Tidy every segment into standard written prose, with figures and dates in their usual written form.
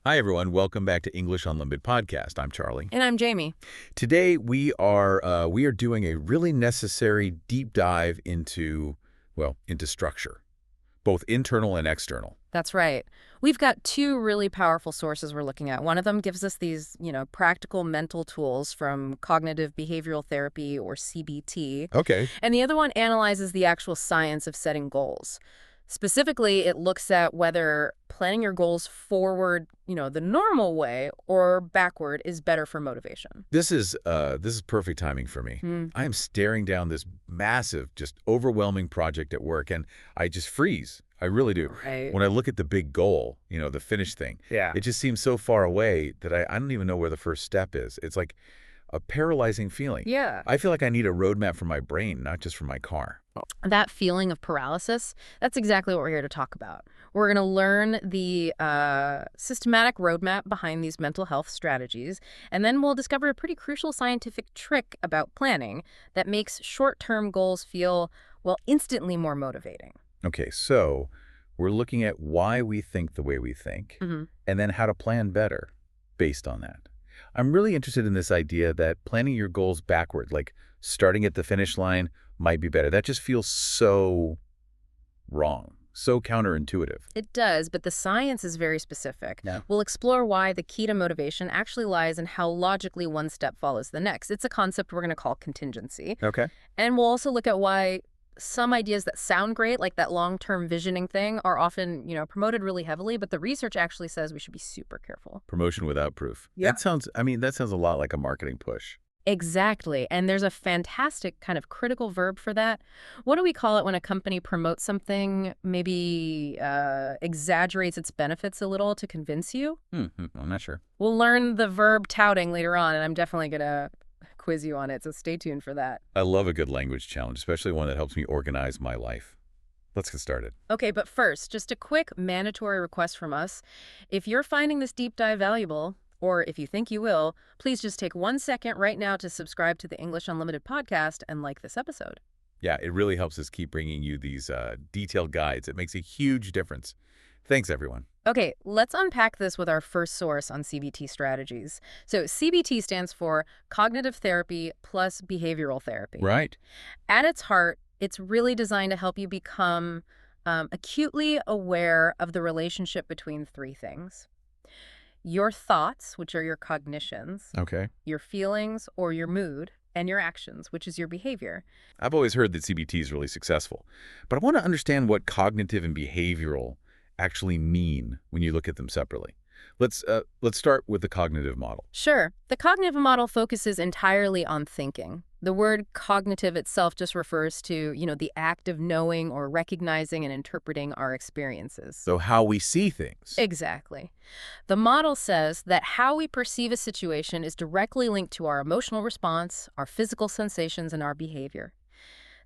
Hi, everyone. Welcome back to English Unlimited podcast. I'm Charlie. And I'm Jamie. Today, we are doing a really necessary deep dive into structure, both internal and external. That's right. We've got two really powerful sources we're looking at. One of them gives us these, practical mental tools from cognitive behavioral therapy or CBT. Okay. And the other one analyzes the actual science of setting goals. Specifically, it looks at whether planning your goals forward, the normal way or backward is better for motivation. This is perfect timing for me. I am staring down this massive, just overwhelming project at work, and I just freeze. I really do. Right. When I look at the big goal, the finish thing, Yeah. it just seems so far away that I don't even know where the first step is. It's like a paralyzing feeling. Yeah. I feel like I need a roadmap for my brain, not just for my car. That feeling of paralysis, that's exactly what we're here to talk about. We're going to learn the systematic roadmap behind these mental health strategies, and then we'll discover a pretty crucial scientific trick about planning that makes short-term goals feel, well, instantly more motivating. Okay, so we're looking at why we think the way we think, and then how to plan better based on that. I'm really interested in this idea that planning your goals backward, like starting at the finish line, might be better. That just feels so wrong, so counterintuitive. It does, but the science is very specific. Yeah. We'll explore why the key to motivation actually lies in how logically one step follows the next. It's a concept we're going to call contingency. Okay. And we'll also look at why some ideas that sound great, like that long-term visioning thing, are often, promoted really heavily, but the research actually says we should be super careful. Promotion without proof. Yeah. That sounds a lot like a marketing push. Exactly. And there's a fantastic kind of critical verb for that. What do we call it when a company promotes something, maybe exaggerates its benefits a little to convince you? I'm not sure. We'll learn the verb touting later on, and I'm definitely going to quiz you on it, so stay tuned for that. I love a good language challenge, especially one that helps me organize my life. Let's get started. Okay, but first, just a quick mandatory request from us. If you're finding this deep dive valuable, or if you think you will, please just take 1 second right now to subscribe to the English Unlimited podcast and like this episode. Yeah, it really helps us keep bringing you these detailed guides. It makes a huge difference. Thanks, everyone. Okay, let's unpack this with our first source on CBT strategies. So CBT stands for Cognitive Therapy plus Behavioral Therapy. Right. At its heart, it's really designed to help you become acutely aware of the relationship between three things: your thoughts, which are your cognitions, Okay. your feelings or your mood, and your actions, which is your behavior. I've always heard that CBT is really successful, but I want to understand what cognitive and behavioral actually mean when you look at them separately. Let's start with the cognitive model. Sure. The cognitive model focuses entirely on thinking. The word cognitive itself just refers to, the act of knowing or recognizing and interpreting our experiences. So how we see things. Exactly. The model says that how we perceive a situation is directly linked to our emotional response, our physical sensations, and our behavior.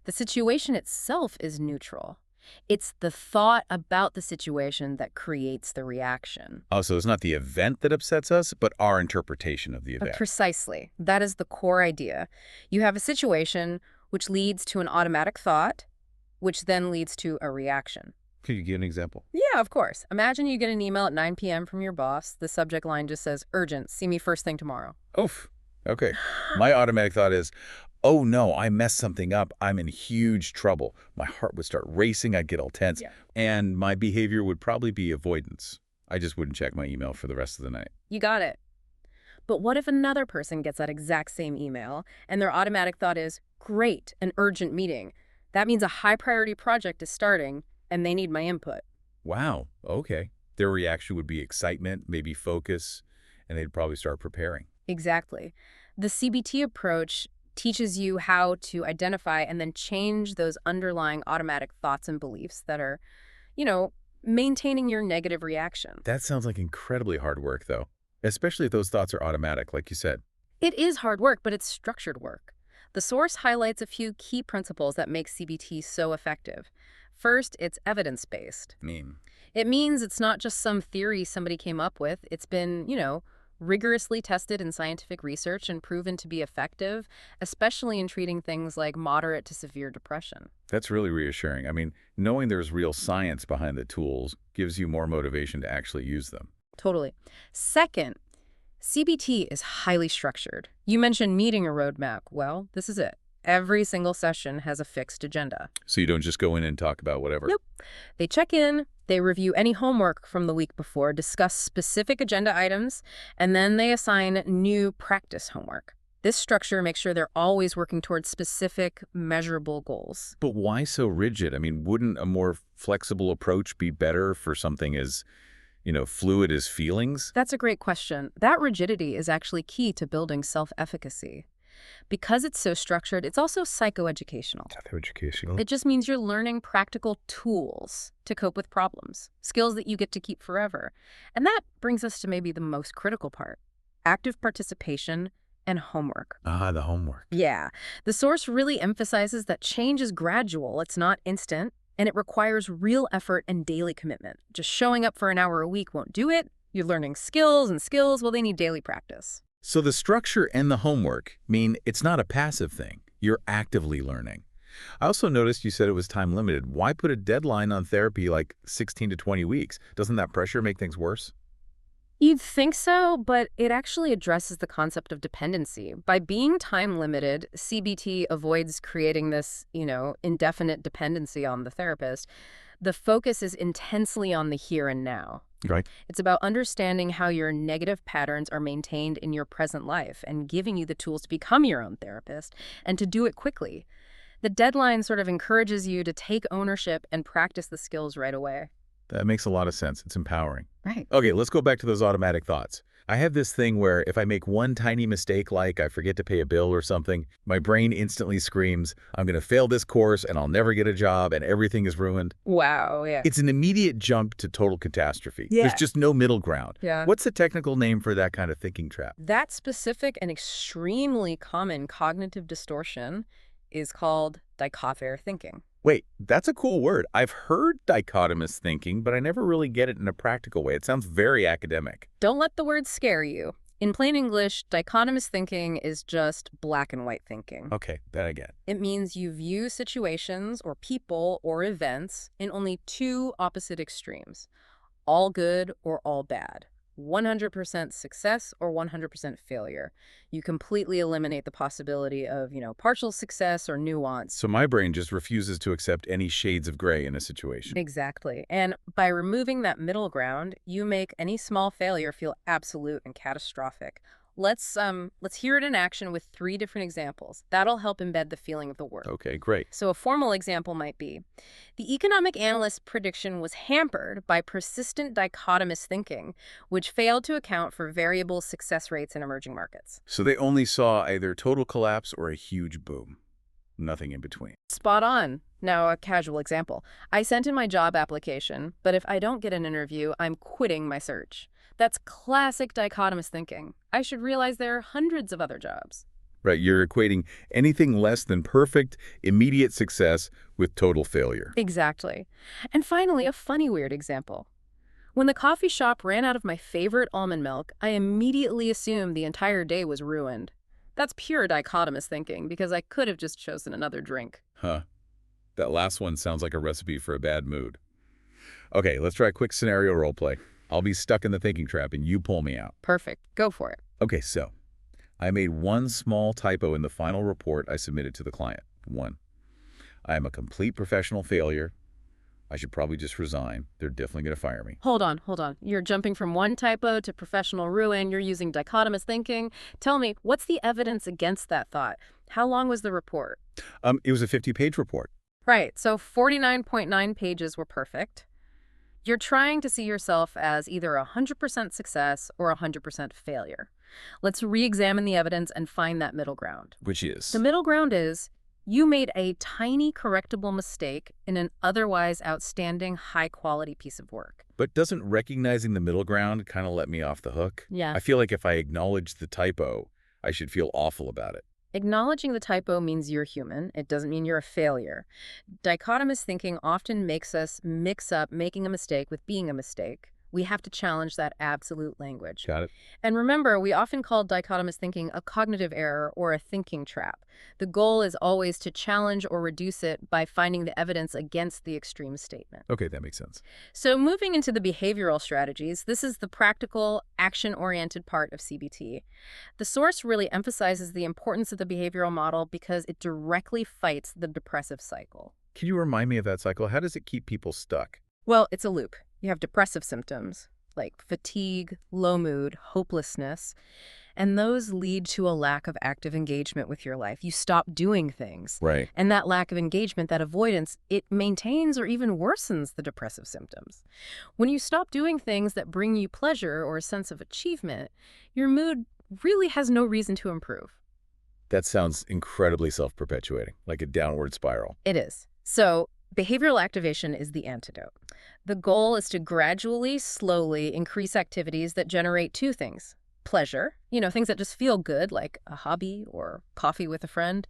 The situation itself is neutral. It's the thought about the situation that creates the reaction. Oh, so it's not the event that upsets us, but our interpretation of the event. Precisely. That is the core idea. You have a situation which leads to an automatic thought, which then leads to a reaction. Could you give an example? Yeah, of course. Imagine you get an email at 9 p.m. from your boss. The subject line just says, "Urgent, see me first thing tomorrow." Oof. Okay. My automatic thought is, oh no, I messed something up. I'm in huge trouble. My heart would start racing. I'd get all tense. Yeah. And my behavior would probably be avoidance. I just wouldn't check my email for the rest of the night. You got it. But what if another person gets that exact same email and their automatic thought is, "Great, an urgent meeting. That means a high priority project is starting and they need my input." Wow. Okay. Their reaction would be excitement, maybe focus, and they'd probably start preparing. Exactly. The CBT approach teaches you how to identify and then change those underlying automatic thoughts and beliefs that are, maintaining your negative reaction. That sounds like incredibly hard work, though, especially if those thoughts are automatic, like you said. It is hard work, but it's structured work. The source highlights a few key principles that make CBT so effective. First, it's evidence-based. It means it's not just some theory somebody came up with. It's been, rigorously tested in scientific research and proven to be effective, especially in treating things like moderate to severe depression. That's really reassuring. Knowing there's real science behind the tools gives you more motivation to actually use them. Totally. Second, CBT is highly structured. You mentioned meeting a roadmap. Well, this is it. Every single session has a fixed agenda. So you don't just go in and talk about whatever? Nope. They check in, they review any homework from the week before, discuss specific agenda items, and then they assign new practice homework. This structure makes sure they're always working towards specific, measurable goals. But why so rigid? I mean, wouldn't a more flexible approach be better for something as, fluid as feelings? That's a great question. That rigidity is actually key to building self-efficacy. Because it's so structured, it's also psychoeducational. Psychoeducational? It just means you're learning practical tools to cope with problems, skills that you get to keep forever. And that brings us to maybe the most critical part: active participation and homework. Ah, the homework. Yeah. The source really emphasizes that change is gradual, it's not instant, and it requires real effort and daily commitment. Just showing up for an hour a week won't do it. You're learning skills, and skills, well, they need daily practice. So the structure and the homework mean it's not a passive thing. You're actively learning. I also noticed you said it was time limited. Why put a deadline on therapy like 16 to 20 weeks? Doesn't that pressure make things worse? You'd think so, but it actually addresses the concept of dependency. By being time limited, CBT avoids creating this, indefinite dependency on the therapist. The focus is intensely on the here and now. Right. It's about understanding how your negative patterns are maintained in your present life and giving you the tools to become your own therapist and to do it quickly. The deadline sort of encourages you to take ownership and practice the skills right away. That makes a lot of sense. It's empowering. Right. Okay, let's go back to those automatic thoughts. I have this thing where if I make one tiny mistake, like I forget to pay a bill or something, my brain instantly screams, I'm going to fail this course and I'll never get a job and everything is ruined. Wow, yeah. It's an immediate jump to total catastrophe. Yeah. There's just no middle ground. Yeah. What's the technical name for that kind of thinking trap? That specific and extremely common cognitive distortion is called dichotomous thinking. Wait, that's a cool word. I've heard dichotomous thinking, but I never really get it in a practical way. It sounds very academic. Don't let the word scare you. In plain English, dichotomous thinking is just black and white thinking. Okay, that I get. It means you view situations or people or events in only two opposite extremes: all good or all bad, 100% success or 100% failure. You completely eliminate the possibility of, partial success or nuance. So my brain just refuses to accept any shades of gray in a situation. Exactly. And by removing that middle ground, you make any small failure feel absolute and catastrophic. Let's hear it in action with 3 different examples. That'll help embed the feeling of the work. Okay, great. So a formal example might be, the economic analyst's prediction was hampered by persistent dichotomous thinking, which failed to account for variable success rates in emerging markets. So they only saw either total collapse or a huge boom. Nothing in between. Spot on. Now, a casual example. I sent in my job application, but if I don't get an interview, I'm quitting my search. That's classic dichotomous thinking. I should realize there are hundreds of other jobs. Right, you're equating anything less than perfect, immediate success with total failure. Exactly. And finally, a funny weird example. When the coffee shop ran out of my favorite almond milk, I immediately assumed the entire day was ruined. That's pure dichotomous thinking, because I could have just chosen another drink. Huh. That last one sounds like a recipe for a bad mood. Okay, let's try a quick scenario role play. I'll be stuck in the thinking trap and you pull me out. Perfect. Go for it. Okay, so I made one small typo in the final report I submitted to the client. 1. I am a complete professional failure. I should probably just resign. They're definitely going to fire me. Hold on. You're jumping from one typo to professional ruin. You're using dichotomous thinking. Tell me, what's the evidence against that thought? How long was the report? It was a 50-page report. Right, so 49.9 pages were perfect. You're trying to see yourself as either 100% success or 100% failure. Let's re-examine the evidence and find that middle ground. Which is? The middle ground is you made a tiny correctable mistake in an otherwise outstanding high-quality piece of work. But doesn't recognizing the middle ground kind of let me off the hook? Yeah. I feel like if I acknowledge the typo, I should feel awful about it. Acknowledging the typo means you're human. It doesn't mean you're a failure. Dichotomous thinking often makes us mix up making a mistake with being a mistake, We have to challenge that absolute language. Got it. And remember, we often call dichotomous thinking a cognitive error or a thinking trap. The goal is always to challenge or reduce it by finding the evidence against the extreme statement. Okay, that makes sense. So moving into the behavioral strategies, this is the practical, action-oriented part of CBT. The source really emphasizes the importance of the behavioral model because it directly fights the depressive cycle. Can you remind me of that cycle? How does it keep people stuck? Well, it's a loop. You have depressive symptoms like fatigue, low mood, hopelessness, and those lead to a lack of active engagement with your life. You stop doing things. Right. And that lack of engagement, that avoidance, it maintains or even worsens the depressive symptoms. When you stop doing things that bring you pleasure or a sense of achievement, your mood really has no reason to improve. That sounds incredibly self-perpetuating, like a downward spiral. It is. So behavioral activation is the antidote. The goal is to gradually, slowly increase activities that generate two things. Pleasure, things that just feel good, like a hobby or coffee with a friend,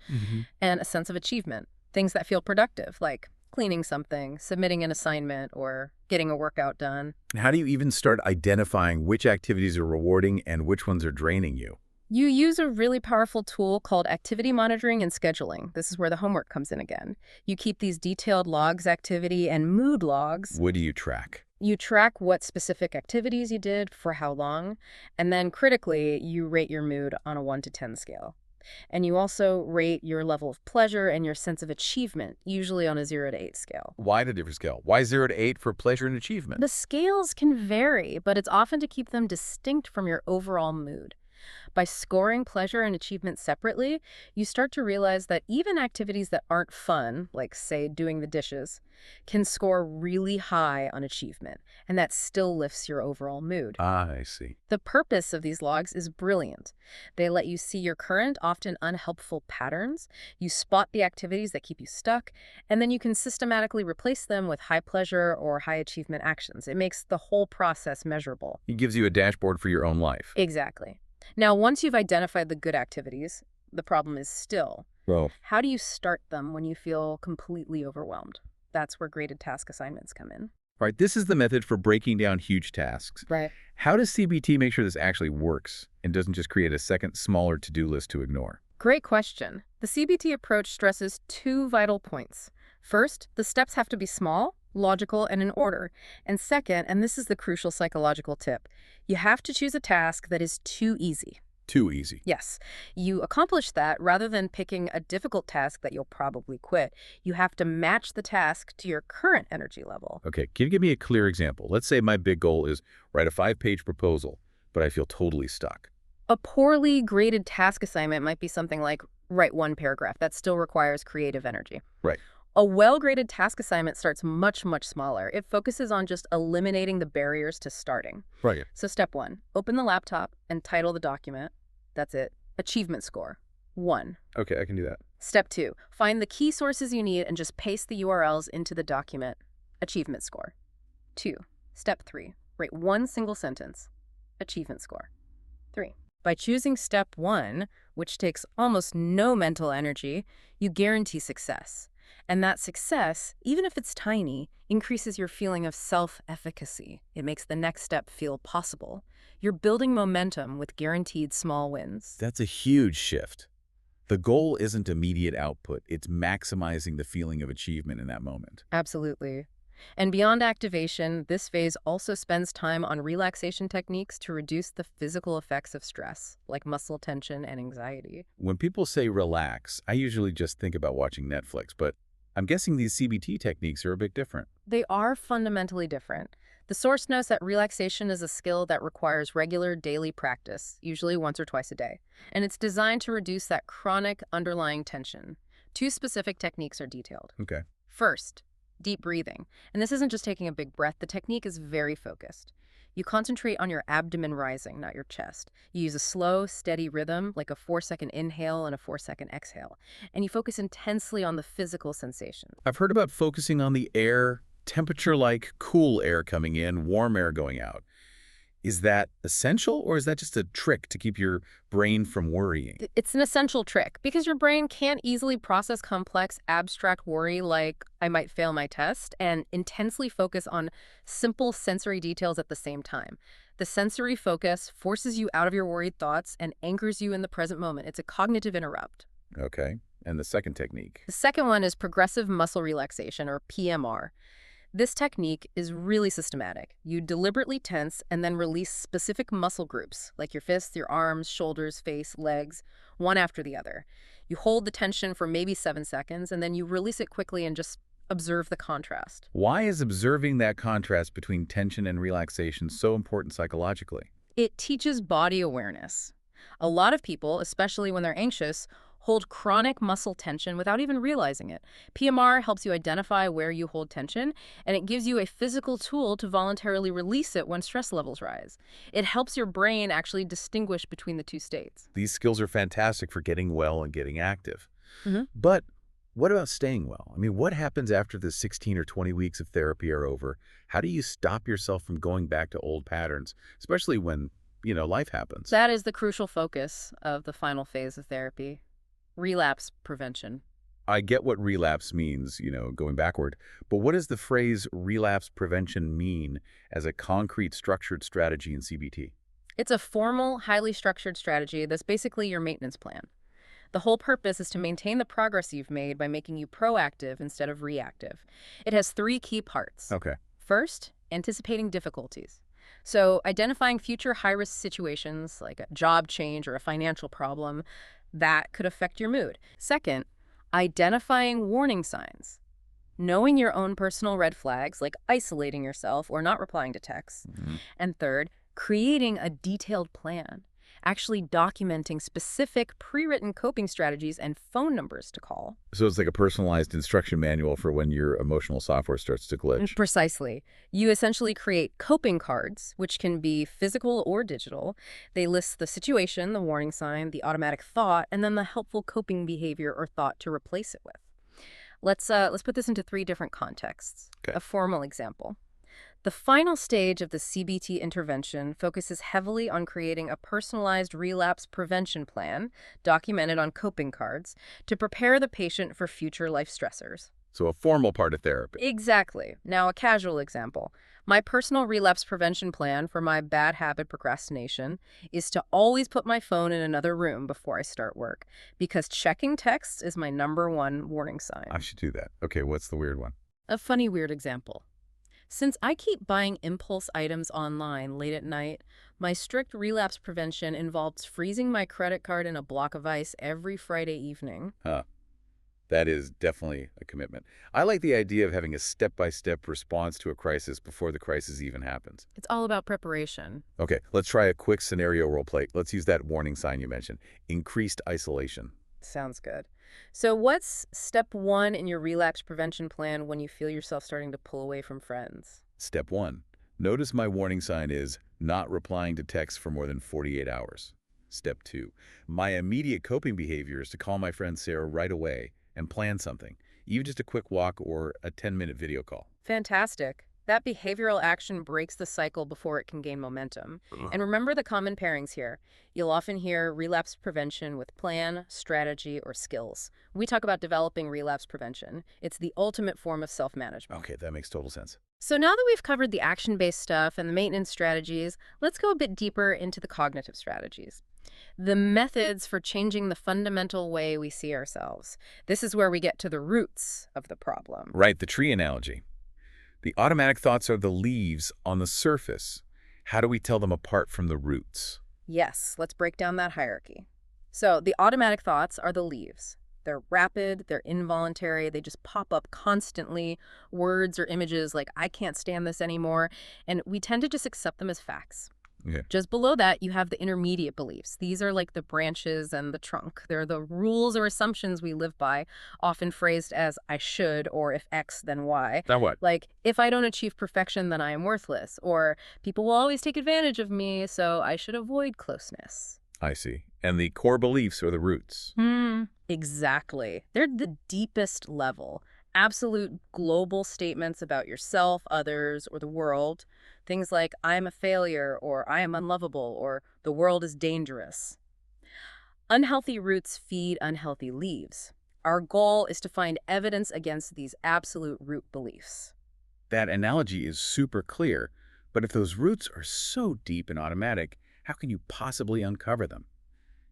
and a sense of achievement, things that feel productive, like cleaning something, submitting an assignment, or getting a workout done. How do you even start identifying which activities are rewarding and which ones are draining you? You use a really powerful tool called activity monitoring and scheduling. This is where the homework comes in again. You keep these detailed logs, activity, and mood logs. What do you track? You track what specific activities you did for how long, and then critically, you rate your mood on a 1 to 10 scale. And you also rate your level of pleasure and your sense of achievement, usually on a 0 to 8 scale. Why the different scale? Why 0 to 8 for pleasure and achievement? The scales can vary, but it's often to keep them distinct from your overall mood. By scoring pleasure and achievement separately, you start to realize that even activities that aren't fun, like, say, doing the dishes, can score really high on achievement, and that still lifts your overall mood. Ah, I see. The purpose of these logs is brilliant. They let you see your current, often unhelpful patterns, you spot the activities that keep you stuck, and then you can systematically replace them with high pleasure or high achievement actions. It makes the whole process measurable. It gives you a dashboard for your own life. Exactly. Now, once you've identified the good activities, the problem is still, Well, how do you start them when you feel completely overwhelmed? That's where graded task assignments come in. right, this is the method for breaking down huge tasks. Right. How does CBT make sure this actually works and doesn't just create a second, smaller to-do list to ignore? Great question. The CBT approach stresses two vital points. First, the steps have to be small, logical, and in order. And second, and this is the crucial psychological tip, you have to choose a task that is too easy. Too easy. Yes, you accomplish that rather than picking a difficult task that you'll probably quit. You have to match the task to your current energy level. Okay, can you give me a clear example? Let's say my big goal is write a 5-page proposal, but I feel totally stuck. A poorly graded task assignment might be something like write 1 paragraph. That still requires creative energy. Right. A well-graded task assignment starts much, much smaller. It focuses on just eliminating the barriers to starting. Right. So step 1, open the laptop and title the document. That's it. Achievement score, 1. Okay, I can do that. Step 2, find the key sources you need and just paste the URLs into the document. Achievement score, 2. Step 3, write 1 single sentence. Achievement score, 3. By choosing step 1, which takes almost no mental energy, you guarantee success. And that success, even if it's tiny, increases your feeling of self-efficacy. It makes the next step feel possible. You're building momentum with guaranteed small wins. That's a huge shift. The goal isn't immediate output. It's maximizing the feeling of achievement in that moment. Absolutely. And beyond activation, this phase also spends time on relaxation techniques to reduce the physical effects of stress, like muscle tension and anxiety. When people say relax, I usually just think about watching Netflix, but I'm guessing these CBT techniques are a bit different. They are fundamentally different. The source notes that relaxation is a skill that requires regular daily practice, usually once or twice a day, and it's designed to reduce that chronic underlying tension. 2 specific techniques are detailed. Okay. First, deep breathing. And this isn't just taking a big breath. The technique is very focused. You concentrate on your abdomen rising, not your chest. You use a slow, steady rhythm, like a 4-second inhale and a 4-second exhale. And you focus intensely on the physical sensation. I've heard about focusing on the air, temperature like cool air coming in, warm air going out. Is that essential, or is that just a trick to keep your brain from worrying? It's an essential trick because your brain can't easily process complex, abstract worry like I might fail my test and intensely focus on simple sensory details at the same time. The sensory focus forces you out of your worried thoughts and anchors you in the present moment. It's a cognitive interrupt. Okay. And the second technique? The second one is progressive muscle relaxation, or PMR. This technique is really systematic. You deliberately tense and then release specific muscle groups, like your fists, your arms, shoulders, face, legs, one after the other. You hold the tension for maybe 7 seconds, and then you release it quickly and just observe the contrast. Why is observing that contrast between tension and relaxation so important psychologically? It teaches body awareness. A lot of people, especially when they're anxious, hold chronic muscle tension without even realizing it. PMR helps you identify where you hold tension, and it gives you a physical tool to voluntarily release it when stress levels rise. It helps your brain actually distinguish between the two states. These skills are fantastic for getting well and getting active. Mhm. But what about staying well? I mean, what happens after the 16 or 20 weeks of therapy are over? How do you stop yourself from going back to old patterns, especially when, life happens? That is the crucial focus of the final phase of therapy. Relapse prevention. I get what relapse means, going backward, but what does the phrase relapse prevention mean as a concrete structured strategy in CBT? It's a formal, highly structured strategy that's basically your maintenance plan. The whole purpose is to maintain the progress you've made by making you proactive instead of reactive. It has 3 key parts. Okay. First, anticipating difficulties. So, identifying future high-risk situations like a job change or a financial problem that could affect your mood. Second, identifying warning signs. Knowing your own personal red flags, like isolating yourself or not replying to texts. And third, creating a detailed plan. Actually documenting specific pre-written coping strategies and phone numbers to call. So it's like a personalized instruction manual for when your emotional software starts to glitch. Precisely. You essentially create coping cards, which can be physical or digital. They list the situation, the warning sign, the automatic thought, and then the helpful coping behavior or thought to replace it with. Let's put this into 3 different contexts. Okay. A formal example. The final stage of the CBT intervention focuses heavily on creating a personalized relapse prevention plan, documented on coping cards, to prepare the patient for future life stressors. So a formal part of therapy. Exactly. Now, a casual example. My personal relapse prevention plan for my bad habit procrastination is to always put my phone in another room before I start work, because checking texts is my #1 warning sign. I should do that. Okay, what's the weird one? A funny, weird example. Since I keep buying impulse items online late at night, my strict relapse prevention involves freezing my credit card in a block of ice every Friday evening. That is definitely a commitment. I like the idea of having a step-by-step response to a crisis before the crisis even happens. It's all about preparation. Okay, let's try a quick scenario role play. Let's use that warning sign you mentioned. Increased isolation. Sounds good. So what's step 1 in your relapse prevention plan when you feel yourself starting to pull away from friends? Step 1. Notice my warning sign is not replying to texts for more than 48 hours. Step 2. My immediate coping behavior is to call my friend Sarah right away and plan something, even just a quick walk or a 10-minute video call. Fantastic. That behavioral action breaks the cycle before it can gain momentum. And remember the common pairings here. You'll often hear relapse prevention with plan, strategy, or skills. We talk about developing relapse prevention. It's the ultimate form of self-management. Okay, that makes total sense. So now that we've covered the action-based stuff and the maintenance strategies, let's go a bit deeper into the cognitive strategies. The methods for changing the fundamental way we see ourselves. This is where we get to the roots of the problem. Right, the tree analogy. The automatic thoughts are the leaves on the surface. How do we tell them apart from the roots? Yes, let's break down that hierarchy. So the automatic thoughts are the leaves. They're rapid, they're involuntary, they just pop up constantly, words or images like, I can't stand this anymore, and we tend to just accept them as facts. Okay. Just below that, you have the intermediate beliefs. These are like the branches and the trunk. They're the rules or assumptions we live by, often phrased as I should, or if X, then Y. Now what? Like, if I don't achieve perfection, then I am worthless. Or people will always take advantage of me, so I should avoid closeness. I see. And the core beliefs are the roots. Exactly. They're the deepest level. Absolute global statements about yourself, others, or the world. Things like, I am a failure, or I am unlovable, or the world is dangerous. Unhealthy roots feed unhealthy leaves. Our goal is to find evidence against these absolute root beliefs. That analogy is super clear, but if those roots are so deep and automatic, how can you possibly uncover them?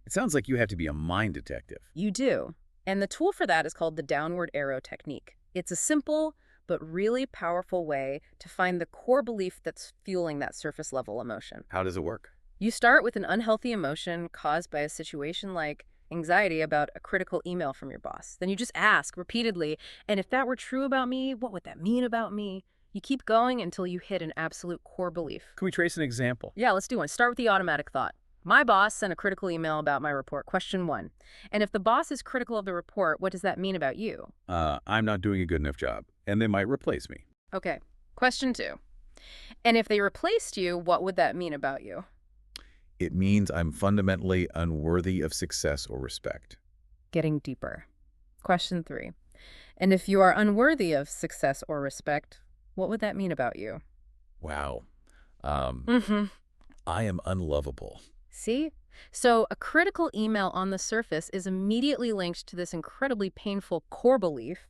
It sounds like you have to be a mind detective. You do. And the tool for that is called the downward arrow technique. It's a simple but really powerful way to find the core belief that's fueling that surface level emotion. How does it work? You start with an unhealthy emotion caused by a situation like anxiety about a critical email from your boss. Then you just ask repeatedly, and if that were true about me, what would that mean about me? You keep going until you hit an absolute core belief. Can we trace an example? Yeah, let's do one. Start with the automatic thought. My boss sent a critical email about my report. Question 1. And if the boss is critical of the report, what does that mean about you? I'm not doing a good enough job, and they might replace me. Okay. Question 2. And if they replaced you, what would that mean about you? It means I'm fundamentally unworthy of success or respect. Getting deeper. Question 3. And if you are unworthy of success or respect, what would that mean about you? Wow. Mm-hmm. I am unlovable. See? So a critical email on the surface is immediately linked to this incredibly painful core belief,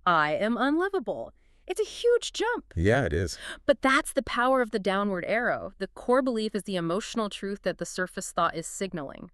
I am unlovable. It's a huge jump. Yeah, it is. But that's the power of the downward arrow. The core belief is the emotional truth that the surface thought is signaling.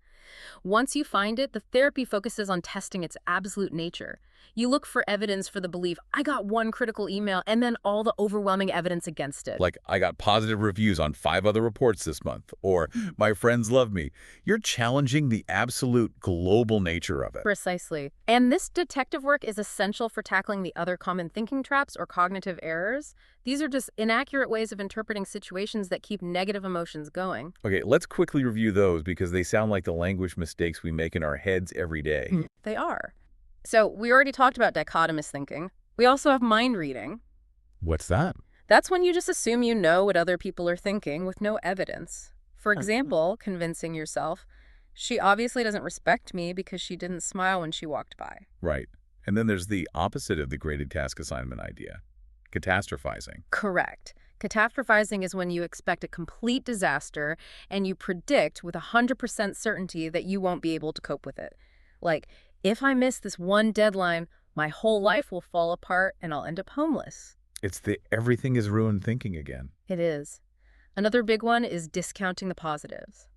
Once you find it, the therapy focuses on testing its absolute nature. You look for evidence for the belief, I got one critical email, and then all the overwhelming evidence against it. Like, I got positive reviews on 5 other reports this month, or my friends love me. You're challenging the absolute global nature of it. Precisely. And this detective work is essential for tackling the other common thinking traps or cognitive errors. These are just inaccurate ways of interpreting situations that keep negative emotions going. Okay, let's quickly review those because they sound like the language mistakes we make in our heads every day. They are. So we already talked about dichotomous thinking. We also have mind reading. What's that? That's when you just assume you know what other people are thinking with no evidence. For example, convincing yourself, she obviously doesn't respect me because she didn't smile when she walked by. Right. And then there's the opposite of the graded task assignment idea, catastrophizing. Correct. Catastrophizing is when you expect a complete disaster and you predict with 100% certainty that you won't be able to cope with it. Like, if I miss this one deadline, my whole life will fall apart and I'll end up homeless. It's the everything is ruined thinking again. It is. Another big one is discounting the positives.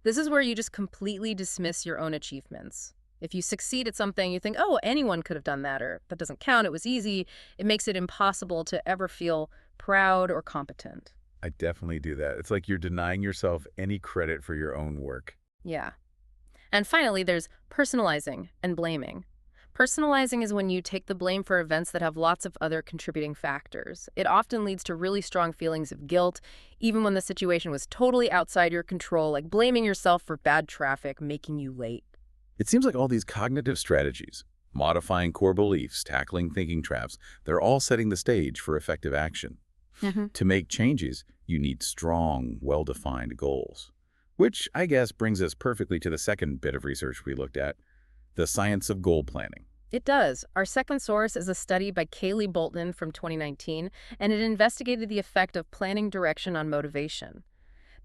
This is where you just completely dismiss your own achievements. If you succeed at something, you think, oh, anyone could have done that, or that doesn't count, it was easy. It makes it impossible to ever feel proud or competent. I definitely do that. It's like you're denying yourself any credit for your own work. Yeah. And finally, there's personalizing and blaming. Personalizing is when you take the blame for events that have lots of other contributing factors. It often leads to really strong feelings of guilt, even when the situation was totally outside your control, like blaming yourself for bad traffic making you late. It seems like all these cognitive strategies, modifying core beliefs, tackling thinking traps, they're all setting the stage for effective action. To make changes, you need strong, well-defined goals. Which, I guess, brings us perfectly to the second bit of research we looked at, the science of goal planning. It does. Our second source is a study by Kaylee Bolton from 2019, and it investigated the effect of planning direction on motivation.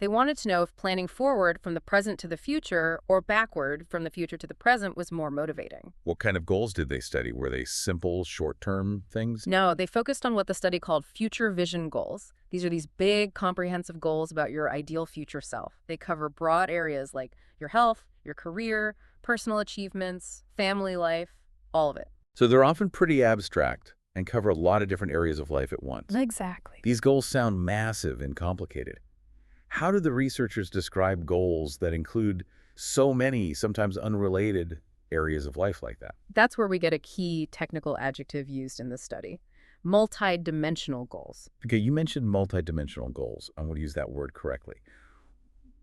They wanted to know if planning forward from the present to the future or backward from the future to the present was more motivating. What kind of goals did they study? Were they simple, short-term things? No, they focused on what the study called future vision goals. These are these big, comprehensive goals about your ideal future self. They cover broad areas like your health, your career, personal achievements, family life, all of it. So they're often pretty abstract and cover a lot of different areas of life at once. Exactly. These goals sound massive and complicated. How do the researchers describe goals that include so many, sometimes unrelated, areas of life like that? That's where we get a key technical adjective used in this study. Multi-dimensional goals. Okay, you mentioned multidimensional goals. I want to use that word correctly.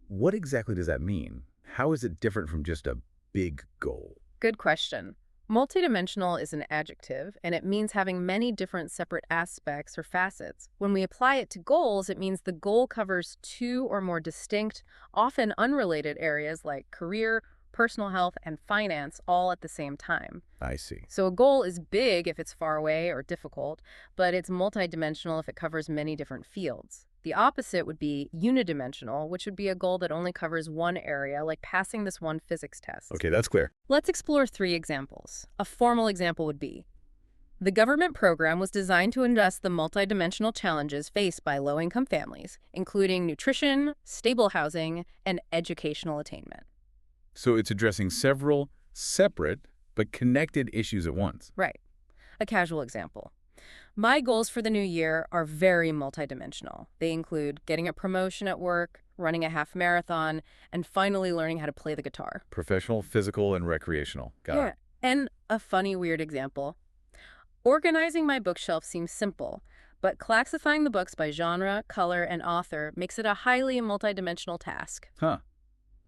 What exactly does that mean? How is it different from just a big goal? Good question. Multidimensional is an adjective, and it means having many different separate aspects or facets. When we apply it to goals, it means the goal covers two or more distinct, often unrelated areas like career, personal health, and finance all at the same time. I see. So a goal is big if it's far away or difficult, but it's multidimensional if it covers many different fields. The opposite would be unidimensional, which would be a goal that only covers one area, like passing this one physics test. Okay, that's clear. Let's explore 3 examples. A formal example would be, the government program was designed to address the multidimensional challenges faced by low-income families, including nutrition, stable housing, and educational attainment. So it's addressing several separate but connected issues at once. Right. A casual example. My goals for the new year are very multidimensional. They include getting a promotion at work, running a half marathon, and finally learning how to play the guitar. Professional, physical, and recreational. Got it. And a funny, weird example. Organizing my bookshelf seems simple, but classifying the books by genre, color, and author makes it a highly multidimensional task. Huh.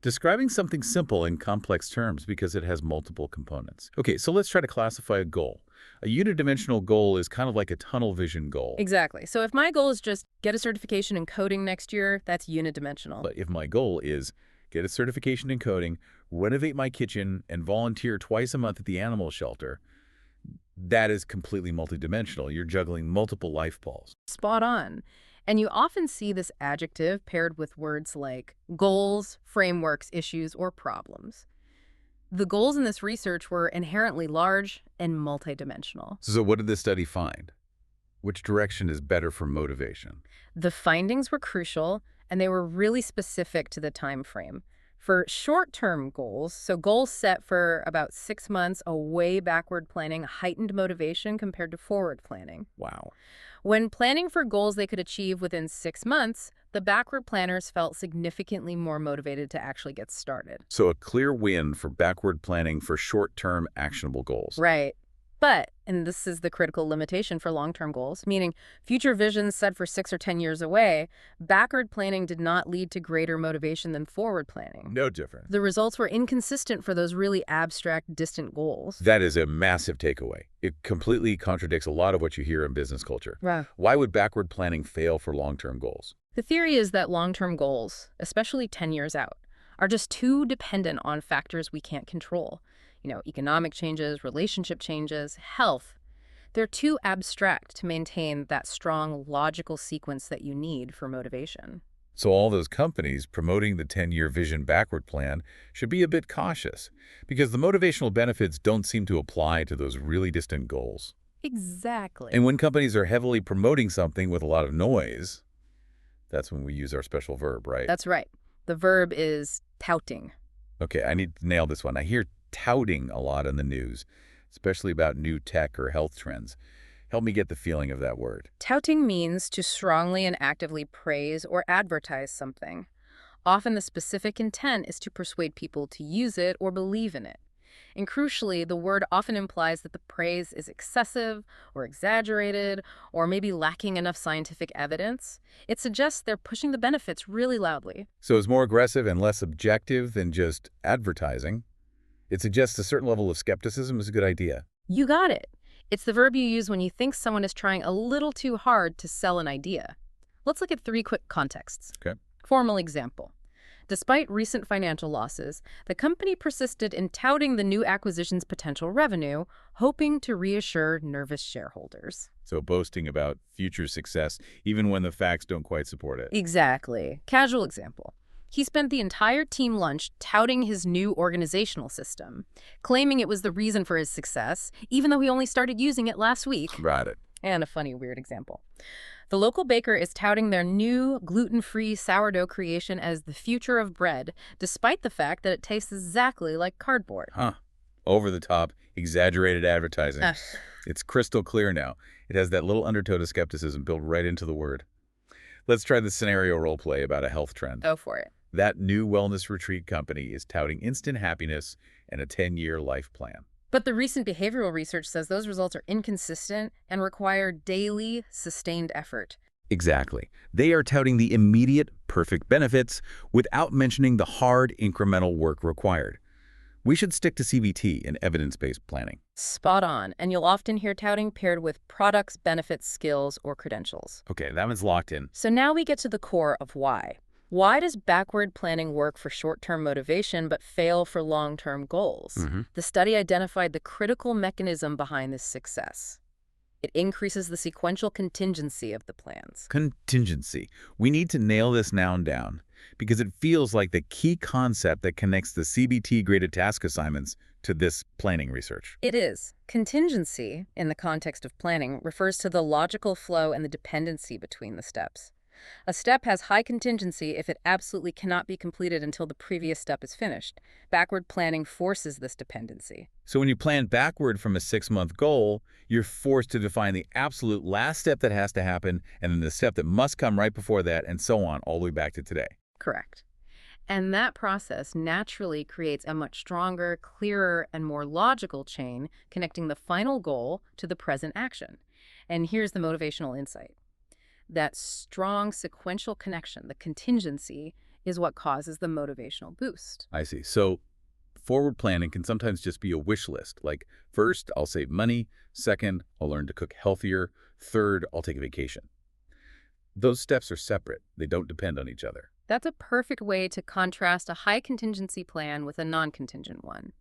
Describing something simple in complex terms because it has multiple components. Okay, so let's try to classify a goal. A unidimensional goal is kind of like a tunnel vision goal. Exactly. So if my goal is just get a certification in coding next year, that's unidimensional. But if my goal is get a certification in coding, renovate my kitchen, and volunteer twice a month at the animal shelter, that is completely multidimensional. You're juggling multiple life balls. Spot on. And you often see this adjective paired with words like goals, frameworks, issues, or problems. The goals in this research were inherently large and multidimensional. So what did this study find? Which direction is better for motivation? The findings were crucial, and they were really specific to the time frame. For short-term goals, so goals set for about 6 months, away backward planning heightened motivation compared to forward planning. Wow. When planning for goals they could achieve within 6 months, the backward planners felt significantly more motivated to actually get started. So a clear win for backward planning for short-term actionable goals. Right. But, and this is the critical limitation for long-term goals, meaning future visions set for 6 or 10 years away, backward planning did not lead to greater motivation than forward planning. No different. The results were inconsistent for those really abstract, distant goals. That is a massive takeaway. It completely contradicts a lot of what you hear in business culture. Right. Why would backward planning fail for long-term goals? The theory is that long-term goals, especially 10 years out, are just too dependent on factors we can't control. Economic changes, relationship changes, health. They're too abstract to maintain that strong, logical sequence that you need for motivation. So all those companies promoting the 10-year vision backward plan should be a bit cautious because the motivational benefits don't seem to apply to those really distant goals. Exactly. And when companies are heavily promoting something with a lot of noise, that's when we use our special verb, right? That's right. The verb is touting. Okay, I need to nail this one. I hear touting a lot in the news, especially about new tech or health trends. Help me get the feeling of that word. Touting means to strongly and actively praise or advertise something. Often the specific intent is to persuade people to use it or believe in it. And crucially, the word often implies that the praise is excessive or exaggerated or maybe lacking enough scientific evidence. It suggests they're pushing the benefits really loudly. So it's more aggressive and less objective than just advertising. It suggests a certain level of skepticism is a good idea. You got it. It's the verb you use when you think someone is trying a little too hard to sell an idea. Let's look at 3 quick contexts. Okay. Formal example. Despite recent financial losses, the company persisted in touting the new acquisition's potential revenue, hoping to reassure nervous shareholders. So boasting about future success, even when the facts don't quite support it. Exactly. Casual example. He spent the entire team lunch touting his new organizational system, claiming it was the reason for his success, even though he only started using it last week. Got it. And a funny, weird example. The local baker is touting their new gluten-free sourdough creation as the future of bread, despite the fact that it tastes exactly like cardboard. Huh. Over the top, exaggerated advertising. It's crystal clear now. It has that little undertow of skepticism built right into the word. Let's try the scenario role play about a health trend. Go for it. That new wellness retreat company is touting instant happiness and a 10-year life plan. But the recent behavioral research says those results are inconsistent and require daily, sustained effort. Exactly. They are touting the immediate, perfect benefits without mentioning the hard, incremental work required. We should stick to CBT and evidence-based planning. Spot on. And you'll often hear touting paired with products, benefits, skills, or credentials. Okay, that one's locked in. So now we get to the core of why. Why does backward planning work for short-term motivation but fail for long-term goals? Hmm. The study identified the critical mechanism behind this success. It increases the sequential contingency of the plans. Contingency. We need to nail this noun down because it feels like the key concept that connects the CBT graded task assignments to this planning research. It is. Contingency, in the context of planning, refers to the logical flow and the dependency between the steps. A step has high contingency if it absolutely cannot be completed until the previous step is finished. Backward planning forces this dependency. So when you plan backward from a 6-month goal, you're forced to define the absolute last step that has to happen and then the step that must come right before that and so on all the way back to today. Correct. And that process naturally creates a much stronger, clearer, and more logical chain connecting the final goal to the present action. And here's the motivational insight. That strong sequential connection, the contingency, is what causes the motivational boost. I see. So forward planning can sometimes just be a wish list. Like, first, I'll save money. Second, I'll learn to cook healthier. Third, I'll take a vacation. Those steps are separate. They don't depend on each other. That's a perfect way to contrast a high contingency plan with a non-contingent one.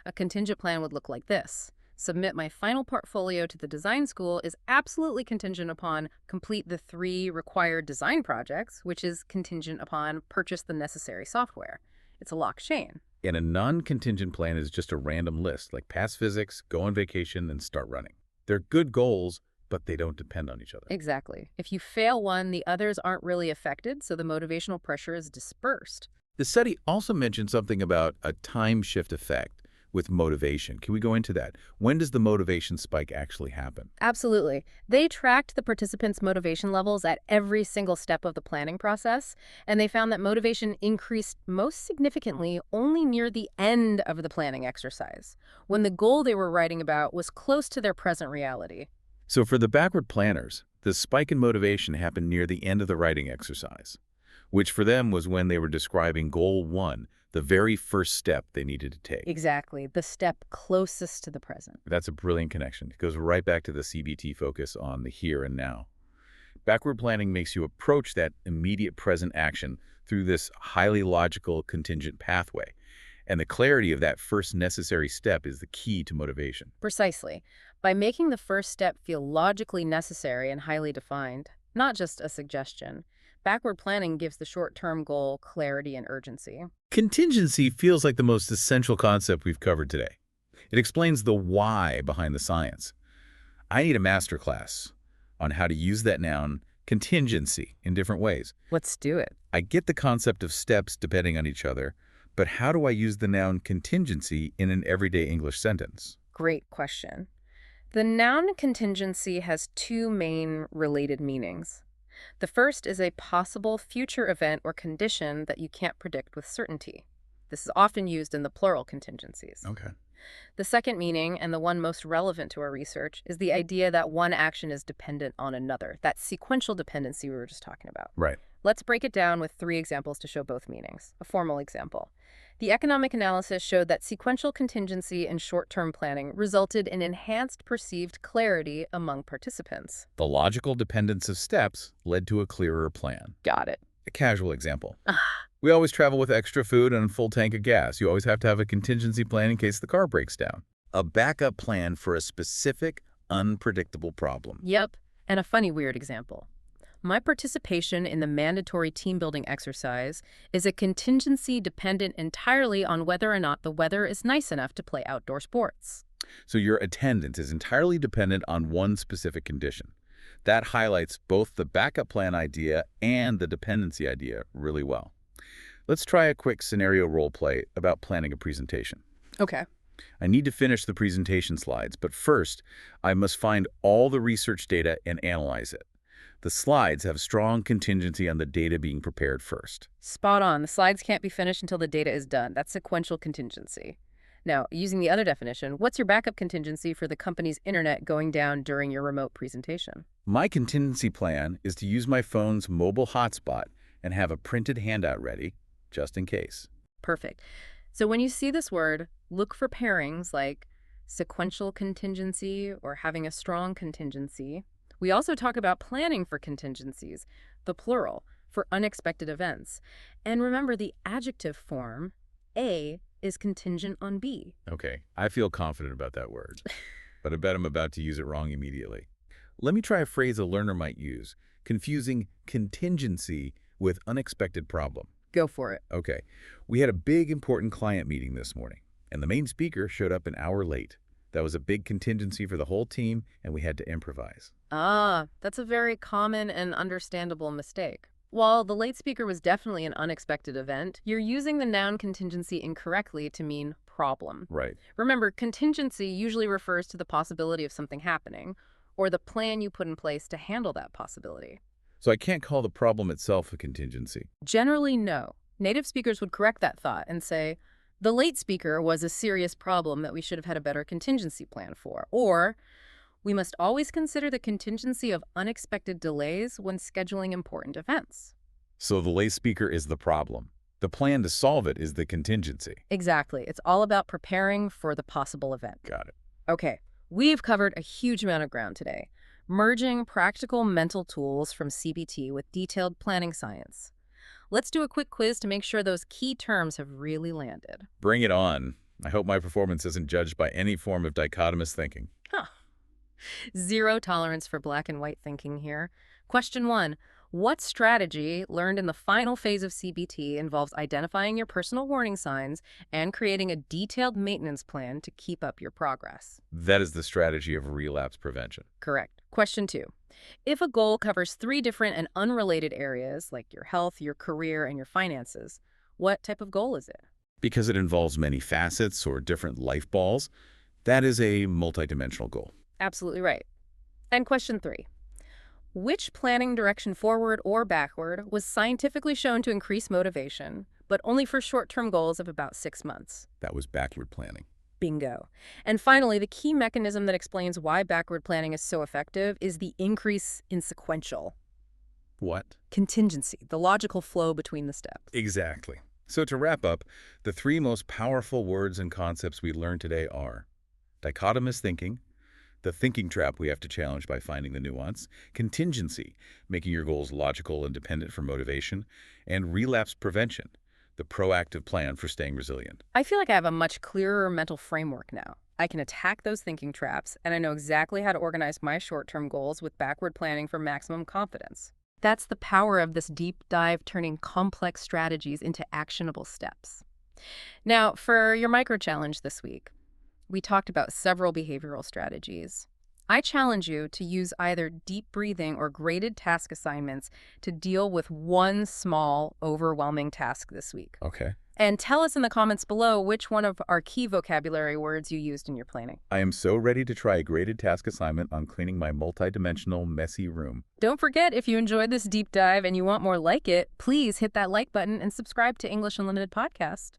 A contingent plan would look like this. Submit my final portfolio to the design school is absolutely contingent upon complete the 3 required design projects, which is contingent upon purchase the necessary software. It's a locked chain. And a non-contingent plan is just a random list, like pass physics, go on vacation, and start running. They're good goals, but they don't depend on each other. Exactly. If you fail one, the others aren't really affected, so the motivational pressure is dispersed. The study also mentioned something about a time shift effect with motivation. Can we go into that? When does the motivation spike actually happen? Absolutely. They tracked the participants' motivation levels at every single step of the planning process, and they found that motivation increased most significantly only near the end of the planning exercise, when the goal they were writing about was close to their present reality. So for the backward planners, the spike in motivation happened near the end of the writing exercise, which for them was when they were describing goal 1, the very first step they needed to take. Exactly. The step closest to the present. That's a brilliant connection. It goes right back to the CBT focus on the here and now. Backward planning makes you approach that immediate present action through this highly logical contingent pathway. And the clarity of that first necessary step is the key to motivation. Precisely. By making the first step feel logically necessary and highly defined, not just a suggestion, backward planning gives the short-term goal clarity and urgency. Contingency feels like the most essential concept we've covered today. It explains the why behind the science. I need a masterclass on how to use that noun, contingency, in different ways. Let's do it. I get the concept of steps depending on each other, but how do I use the noun contingency in an everyday English sentence? Great question. The noun contingency has 2 main related meanings. The first is a possible future event or condition that you can't predict with certainty. This is often used in the plural contingencies. Okay. The second meaning, and the one most relevant to our research, is the idea that one action is dependent on another, that sequential dependency we were just talking about. Right. Let's break it down with 3 examples to show both meanings. A formal example. The economic analysis showed that sequential contingency in short-term planning resulted in enhanced perceived clarity among participants. The logical dependence of steps led to a clearer plan. Got it. A casual example. We always travel with extra food and a full tank of gas. You always have to have a contingency plan in case the car breaks down. A backup plan for a specific, unpredictable problem. Yep. And a funny, weird example. My participation in the mandatory team-building exercise is a contingency dependent entirely on whether or not the weather is nice enough to play outdoor sports. So your attendance is entirely dependent on one specific condition. That highlights both the backup plan idea and the dependency idea really well. Let's try a quick scenario role play about planning a presentation. Okay. I need to finish the presentation slides, but first, I must find all the research data and analyze it. The slides have strong contingency on the data being prepared first. Spot on. The slides can't be finished until the data is done. That's sequential contingency. Now, using the other definition, what's your backup contingency for the company's internet going down during your remote presentation? My contingency plan is to use my phone's mobile hotspot and have a printed handout ready, just in case. Perfect. So when you see this word, look for pairings like sequential contingency or having a strong contingency. We also talk about planning for contingencies, the plural, for unexpected events. And remember, the adjective form, A, is contingent on B. Okay, I feel confident about that word, but I bet I'm about to use it wrong immediately. Let me try a phrase a learner might use, confusing contingency with unexpected problem. Go for it. Okay, we had a big important client meeting this morning, and the main speaker showed up an hour late. That was a big contingency for the whole team, and we had to improvise. Ah, that's a very common and understandable mistake. While the late speaker was definitely an unexpected event, you're using the noun contingency incorrectly to mean problem. Right. Remember, contingency usually refers to the possibility of something happening, or the plan you put in place to handle that possibility. So I can't call the problem itself a contingency. Generally, no. Native speakers would correct that thought and say, the late speaker was a serious problem that we should have had a better contingency plan for. Or, we must always consider the contingency of unexpected delays when scheduling important events. So the late speaker is the problem. The plan to solve it is the contingency. Exactly. It's all about preparing for the possible event. Got it. Okay, we've covered a huge amount of ground today, merging practical mental tools from CBT with detailed planning science. Let's do a quick quiz to make sure those key terms have really landed. Bring it on. I hope my performance isn't judged by any form of dichotomous thinking. Huh. Zero tolerance for black and white thinking here. Question 1. What strategy learned in the final phase of CBT involves identifying your personal warning signs and creating a detailed maintenance plan to keep up your progress? That is the strategy of relapse prevention. Correct. Question 2. If a goal covers 3 different and unrelated areas, like your health, your career, and your finances, what type of goal is it? Because it involves many facets or different life balls, that is a multidimensional goal. Absolutely right. And question 3. Which planning direction forward or backward was scientifically shown to increase motivation, but only for short-term goals of about 6 months? That was backward planning. Bingo. And finally, the key mechanism that explains why backward planning is so effective is the increase in sequential. What? Contingency, the logical flow between the steps. Exactly. So to wrap up, the 3 most powerful words and concepts we learned today are dichotomous thinking, the thinking trap we have to challenge by finding the nuance, contingency, making your goals logical and dependent for motivation, and relapse prevention, the proactive plan for staying resilient. I feel like I have a much clearer mental framework now. I can attack those thinking traps, and I know exactly how to organize my short-term goals with backward planning for maximum confidence. That's the power of this deep dive, turning complex strategies into actionable steps. Now, for your micro-challenge this week, we talked about several behavioral strategies. I challenge you to use either deep breathing or graded task assignments to deal with one small, overwhelming task this week. Okay. And tell us in the comments below which one of our key vocabulary words you used in your planning. I am so ready to try a graded task assignment on cleaning my multidimensional, messy room. Don't forget, if you enjoyed this deep dive and you want more like it, please hit that like button and subscribe to English Unlimited podcast.